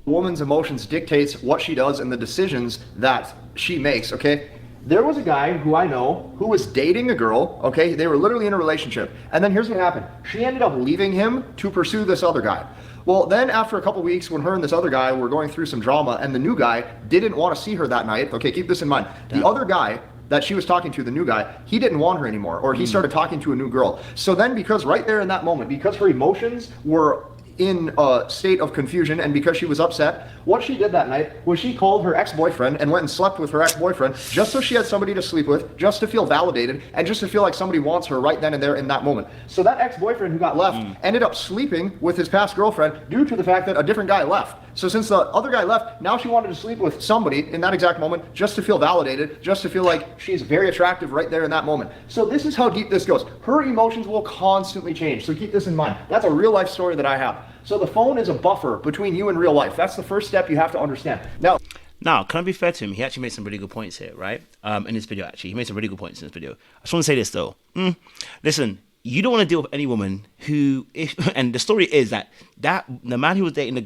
woman's emotions dictates what she does and the decisions that she makes, okay? There was a guy who I know who was dating a girl, okay? They were literally in a relationship. And then here's what happened. She ended up leaving him to pursue this other guy. Well, then after a couple weeks, when her and this other guy were going through some drama and the new guy didn't want to see her that night, okay, keep this in mind. The other guy that she was talking to, the new guy, he didn't want her anymore, or he started talking to a new girl. So then because right there in that moment, because her emotions were in a state of confusion and because she was upset, what she did that night was she called her ex-boyfriend and went and slept with her ex-boyfriend just so she had somebody to sleep with, just to feel validated, and just to feel like somebody wants her right then and there in that moment. So that ex-boyfriend who got left ended up sleeping with his past girlfriend due to the fact that a different guy left. So since the other guy left, now she wanted to sleep with somebody in that exact moment just to feel validated, just to feel like she's very attractive right there in that moment. So this is how deep this goes. Her emotions will constantly change. So keep this in mind. That's a real life story that I have. So the phone is a buffer between you and real life. That's the first step you have to understand. Now, can I be fair to him? He actually made some really good points here, right? In this video, actually. He made some really good points in this video. I just want to say this, though. Listen, you don't want to deal with any woman who, and the story is that the man who was dating the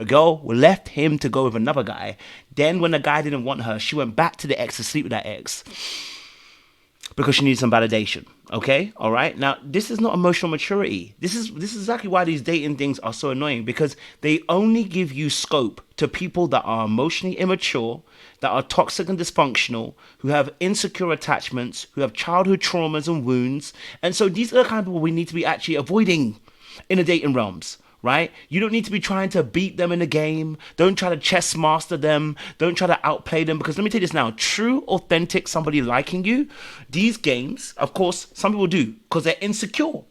girl left him to go with another guy. Then when the guy didn't want her, she went back to the ex to sleep with that ex because she needed some validation. Okay, all right. Now, this is not emotional maturity. This is exactly why these dating things are so annoying, because they only give you scope to people that are emotionally immature, that are toxic and dysfunctional, who have insecure attachments, who have childhood traumas and wounds. And so these are the kind of people we need to be actually avoiding in the dating realms. Right? You don't need to be trying to beat them in a game. Don't try to chess master them. Don't try to outplay them. Because let me tell you this now, true, authentic, somebody liking you, these games, of course, some people do because they're insecure.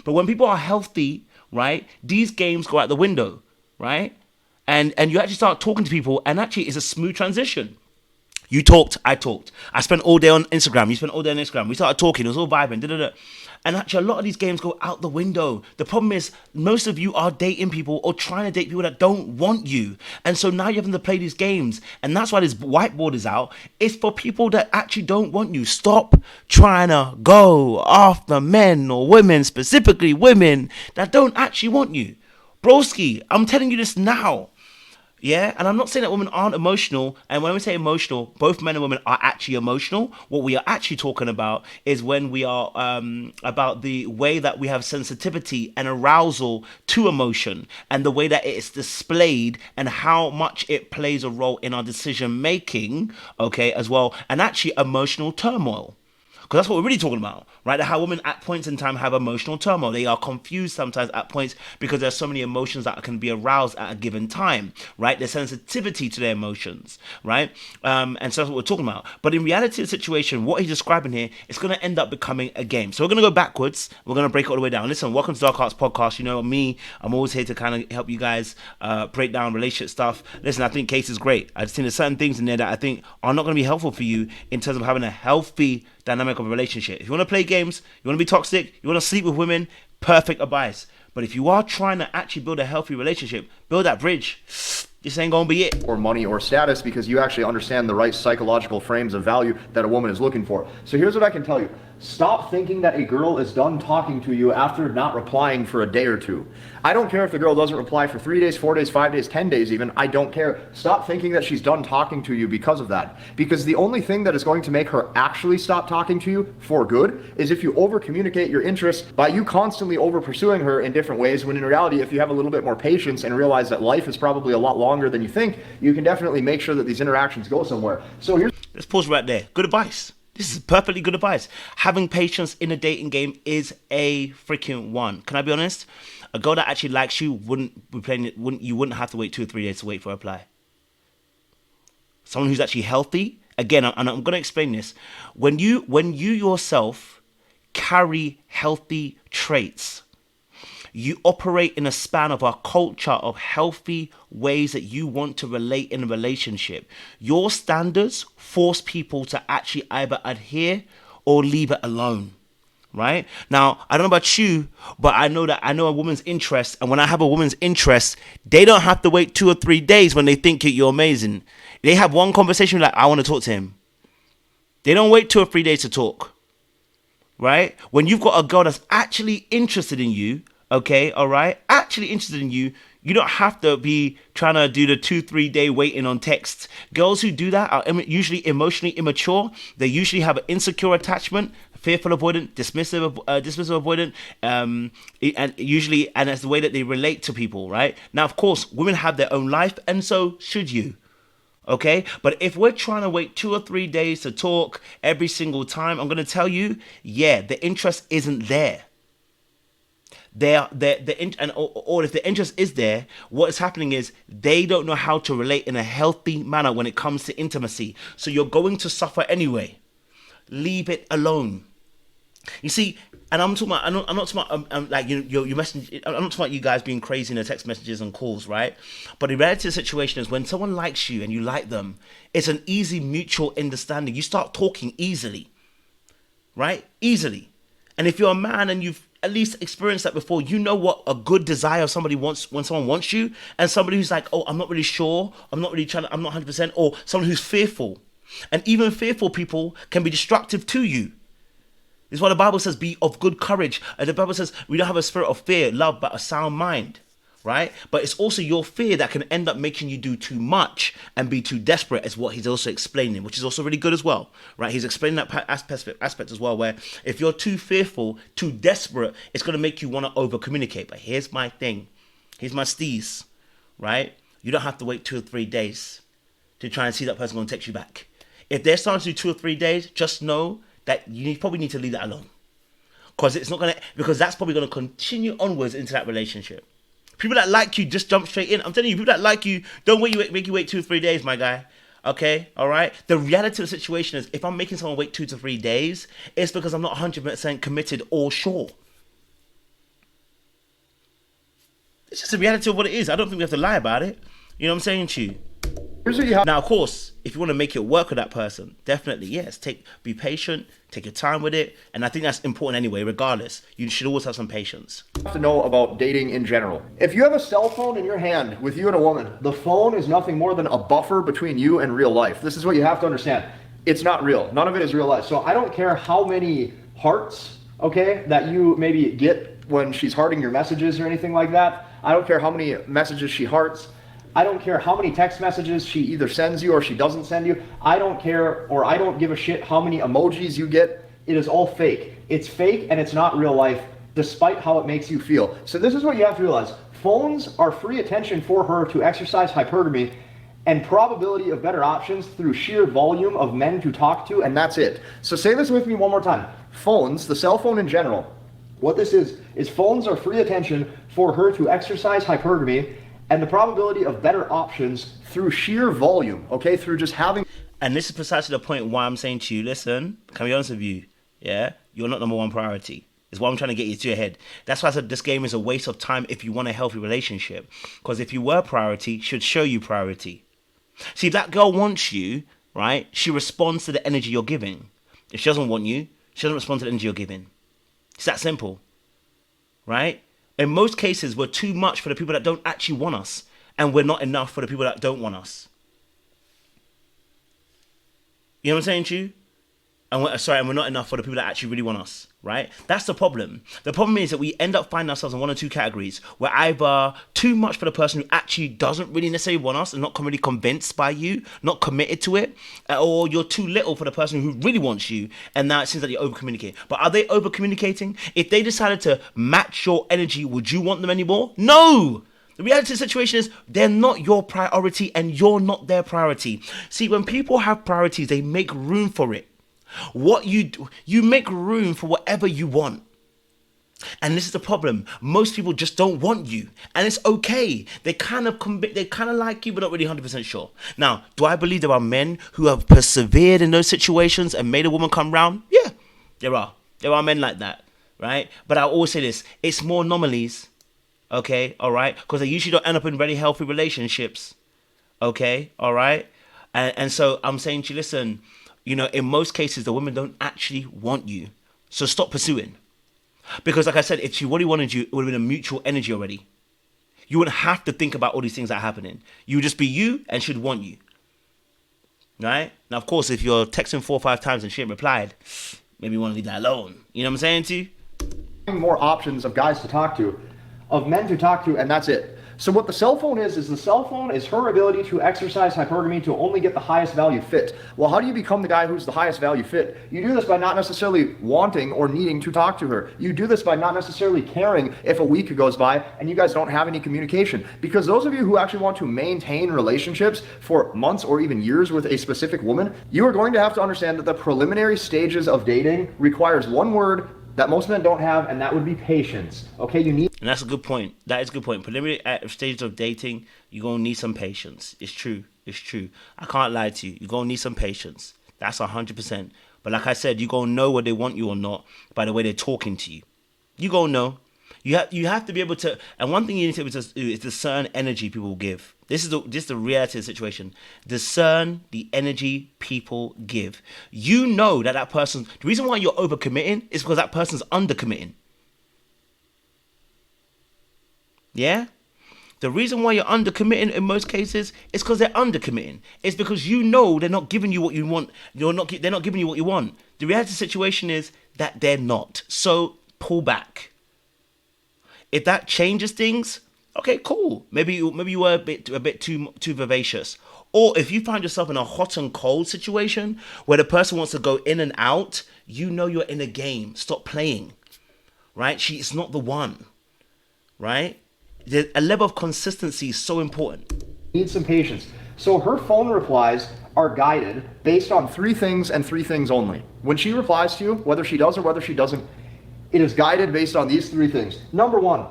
But when people are healthy, right, these games go out the window, right? And you actually start talking to people, and actually it's a smooth transition. You talked, I talked. I spent all day on Instagram. You spent all day on Instagram. We started talking. It was all vibing. And actually, a lot of these games go out the window. The problem is, most of you are dating people or trying to date people that don't want you. And so now you're having to play these games. And that's why this whiteboard is out. It's for people that actually don't want you. Stop trying to go after men or women, specifically women, that don't actually want you. Broski, I'm telling you this now. Yeah, and I'm not saying that women aren't emotional. And when we say emotional, both men and women are actually emotional. What we are actually talking about is when we are about the way that we have sensitivity and arousal to emotion, and the way that it is displayed and how much it plays a role in our decision making, okay, as well, and actually emotional turmoil. Because that's what we're really talking about, right? How women at points in time have emotional turmoil. They are confused sometimes at points because there's so many emotions that can be aroused at a given time, right? There's sensitivity to their emotions, right? And so that's what we're talking about. But in reality of the situation, what he's describing here, it's going to end up becoming a game. So we're going to go backwards. We're going to break it all the way down. Listen, welcome to Dark Arts Podcast. You know me, I'm always here to kind of help you guys break down relationship stuff. Listen, I think Case is great. I just think there's certain things in there that I think are not going to be helpful for you in terms of having a healthy dynamic of a relationship. If you want to play games, you want to be toxic, you want to sleep with women, perfect advice. But if you are trying to actually build a healthy relationship, build that bridge. This ain't gonna be it. Or money or status, because you actually understand the right psychological frames of value that a woman is looking for. So here's what I can tell you. Stop thinking that a girl is done talking to you after not replying for a day or two. I don't care if the girl doesn't reply for 3 days, 4 days, 5 days, 10 days even. I don't care. Stop thinking that she's done talking to you because of that. Because the only thing that is going to make her actually stop talking to you for good is if you over communicate your interests by you constantly over pursuing her in different ways, when in reality, if you have a little bit more patience and realize that life is probably a lot longer than you think, you can definitely make sure that these interactions go somewhere. So here's... Let's pause right there. Good advice. This is perfectly good advice. Having patience in a dating game is a freaking one. Can I be honest? A girl that actually likes you wouldn't be playing it. You wouldn't have to wait 2 or 3 days to wait for a reply. Someone who's actually healthy. Again, and I'm going to explain this. When you yourself carry healthy traits, you operate in a span of a culture of healthy ways that you want to relate in a relationship. Your standards force people to actually either adhere or leave it alone. Right? Now, I don't know about you, but I know a woman's interest. And when I have a woman's interest, they don't have to wait 2 or 3 days when they think you're amazing. They have one conversation like, I want to talk to him. They don't wait 2 or 3 days to talk. Right? When you've got a girl that's actually interested in you, okay, all right, actually interested in you, You don't have to be trying to do the 2-3 day waiting on texts. Girls who do that are usually emotionally immature. They usually have an insecure attachment, fearful avoidant, dismissive avoidant, and that's the way that they relate to people, right? Now, of course, women have their own life, and so should you. Okay, but if we're trying to wait 2 or 3 days to talk every single time, I'm going to tell you, yeah, the interest isn't there. Or if the interest is there, what is happening is they don't know how to relate in a healthy manner when it comes to intimacy. So you're going to suffer anyway. Leave it alone. You see, and I'm talking about, I'm not talking about like your message. I'm not talking about you guys being crazy in the text messages and calls, right? But the reality of the situation is when someone likes you and you like them, it's an easy mutual understanding. You start talking easily, right? Easily. And if you're a man and you've at least experienced that before, you know what a good desire somebody wants when someone wants you, and somebody who's like, oh, I'm not really sure, I'm not 100%, or someone who's fearful. And even fearful people can be destructive to you. This is why the Bible says, be of good courage. And the Bible says, we don't have a spirit of fear, love, but a sound mind, right? But it's also your fear that can end up making you do too much and be too desperate, is what he's also explaining, which is also really good as well, right? He's explaining that aspect as well, where if you're too fearful, too desperate, it's going to make you want to over-communicate. But here's my thing. Here's my steez, right? You don't have to wait 2 or 3 days to try and see that person going to text you back. If they're starting to do 2 or 3 days, just know that you probably need to leave that alone, because that's probably going to continue onwards into that relationship. People that like you just jump straight in. I'm telling you, people that like you don't make you wait 2 or 3 days, my guy. Okay, all right. The reality of the situation is, if I'm making someone wait 2 to 3 days, it's because I'm not 100% committed or sure. It's just the reality of what it is. I don't think we have to lie about it. You know what I'm saying to you? Here's what you have. Now, of course, if you want to make it work with that person, definitely, yes. Be patient, take your time with it. And I think that's important anyway, regardless. You should always have some patience. To know about dating in general. If you have a cell phone in your hand with you and a woman, the phone is nothing more than a buffer between you and real life. This is what you have to understand. It's not real. None of it is real life. So I don't care how many hearts, okay, that you maybe get when she's hearting your messages or anything like that. I don't care how many messages she hearts. I don't care how many text messages she either sends you or she doesn't send you. I don't care, or I don't give a shit how many emojis you get. It is all fake. It's fake and it's not real life, despite how it makes you feel. So this is what you have to realize. Phones are free attention for her to exercise hypergamy and probability of better options through sheer volume of men to talk to, and that's it. So say this with me one more time. Phones, the cell phone in general, what this is phones are free attention for her to exercise hypergamy and the probability of better options through sheer volume, okay? Through just having... And this is precisely the point why I'm saying to you, listen, can I be honest with you? Yeah? You're not number one priority. Is what I'm trying to get you to your head. That's why I said this game is a waste of time if you want a healthy relationship. Because if you were priority, should show you priority. See, if that girl wants you, right, she responds to the energy you're giving. If she doesn't want you, she doesn't respond to the energy you're giving. It's that simple, right? In most cases, we're too much for the people that don't actually want us, and we're not enough for the people that don't want us. You know what I'm saying to you? And we're not enough for the people that actually really want us, right? That's the problem. The problem is that we end up finding ourselves in one or two categories. We're either too much for the person who actually doesn't really necessarily want us and not really convinced by you, not committed to it, or you're too little for the person who really wants you, and now it seems like you're over-communicating. But are they over-communicating? If they decided to match your energy, would you want them anymore? No! The reality of the situation is they're not your priority and you're not their priority. See, when people have priorities, they make room for it. What you do, you make room for whatever you want. And this is the problem. Most people just don't want you, and it's okay. They kind of like you, but not really 100% sure. Now, do I believe there are men who have persevered in those situations and made a woman come round? Yeah, there are. There are men like that, right? But I always say this: it's more anomalies. Okay, all right, because they usually don't end up in very healthy relationships. Okay, all right, and so I'm saying to you, listen. You know, in most cases, the women don't actually want you. So stop pursuing. Because like I said, if she really wanted you, it would have been a mutual energy already. You wouldn't have to think about all these things that are happening. You would just be you and she'd want you. Right? Now, of course, if you're texting 4 or 5 times and she ain't replied, maybe you want to leave that alone. You know what I'm saying to you? More options of guys to talk to, of men to talk to, and that's it. So what the cell phone is the cell phone is her ability to exercise hypergamy to only get the highest value fit. Well, how do you become the guy who's the highest value fit? You do this by not necessarily wanting or needing to talk to her. You do this by not necessarily caring if a week goes by and you guys don't have any communication. Because those of you who actually want to maintain relationships for months or even years with a specific woman, you are going to have to understand that the preliminary stages of dating requires one word that most men don't have, and that would be patience. Okay, you need. And that's a good point. That is a good point. Preliminary stages of dating, you're going to need some patience. It's true. It's true. I can't lie to you. You're going to need some patience. That's 100%. But like I said, you're going to know whether they want you or not by the way they're talking to you. You're going to know. You have to be able to, and one thing you need to be able to do is discern energy people give. This is the reality of the situation. Discern the energy people give. You know that person, the reason why you're overcommitting is because that person's undercommitting. Yeah? The reason why you're undercommitting in most cases is because they're undercommitting. It's because you know they're not giving you what you want. They're not giving you what you want. The reality of the situation is that they're not. So pull back. If that changes things, okay, cool. Maybe you were a bit too vivacious. Or if you find yourself in a hot and cold situation where the person wants to go in and out, you know you're in a game. Stop playing, right? She's not the one, right? A level of consistency is so important. Need some patience. So her phone replies are guided based on three things and three things only. When she replies to you, whether she does or whether she doesn't, it is guided based on these three things. Number one,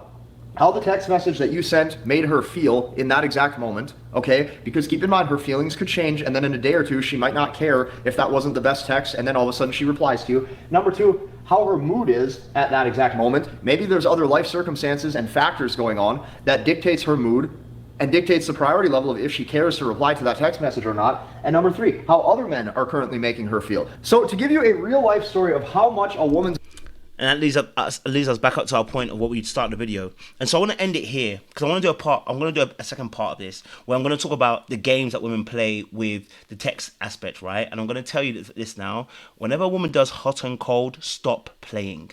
how the text message that you sent made her feel in that exact moment, okay? Because keep in mind, her feelings could change, and then in a day or two, she might not care if that wasn't the best text, and then all of a sudden she replies to you. Number two, how her mood is at that exact moment. Maybe there's other life circumstances and factors going on that dictates her mood and dictates the priority level of if she cares to reply to that text message or not. And number three, how other men are currently making her feel. So to give you a real life story of how much a woman's. And that leads us back up to our point of what we started the video. And so I want to end it here because I'm going to do a second part of this where I'm going to talk about the games that women play with the text aspect, right? And I'm going to tell you this now. Whenever a woman does hot and cold, stop playing.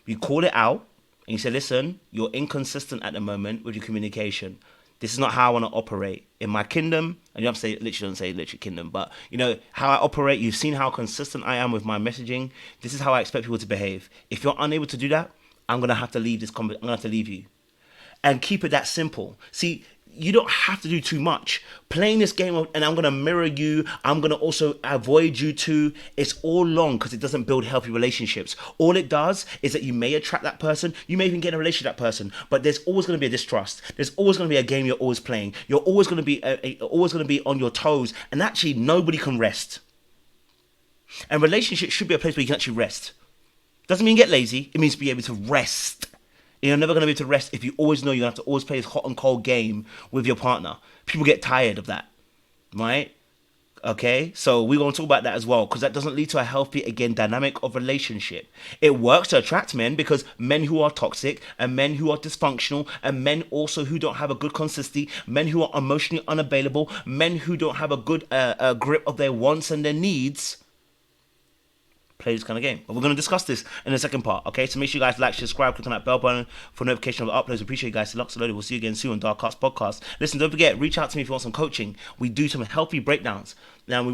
You call it out and you say, listen, you're inconsistent at the moment with your communication. This is not how I want to operate in my kingdom. And you have to say, literally, don't say literally kingdom, but you know how I operate. You've seen how consistent I am with my messaging. This is how I expect people to behave. If you're unable to do that, I'm gonna have to leave this. I'm gonna have to leave you, and keep it that simple. See, you don't have to do too much. Playing this game of, and I'm going to mirror you, I'm going to also avoid you too, it's all long because it doesn't build healthy relationships. All it does is that you may attract that person, you may even get in a relationship with that person, but there's always going to be a distrust. There's always going to be a game you're always playing. You're always going to be on your toes, and actually nobody can rest. And relationships should be a place where you can actually rest. Doesn't mean get lazy, it means be able to rest. You're never going to be able to rest if you always know you have to always play this hot and cold game with your partner. People get tired of that, right? Okay, so we're going to talk about that as well because that doesn't lead to a healthy, again, dynamic of relationship. It works to attract men because men who are toxic and men who are dysfunctional and men also who don't have a good consistency, men who are emotionally unavailable, men who don't have a good grip of their wants and their needs, play this kind of game. But we're going to discuss this in the second part, okay? So make sure you guys like, subscribe, click on that bell button for notification of the uploads. Appreciate you guys. Lots of loaded. We'll see you again soon on DarkArts Podcast. Listen, don't forget, reach out to me if you want some coaching. We do some healthy breakdowns. Now, we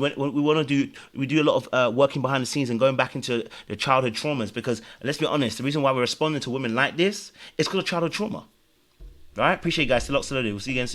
do a lot of working behind the scenes and going back into the childhood traumas because, let's be honest, the reason why we're responding to women like this is because of childhood trauma. All right? Appreciate you guys. Lots of loaded. We'll see you again soon.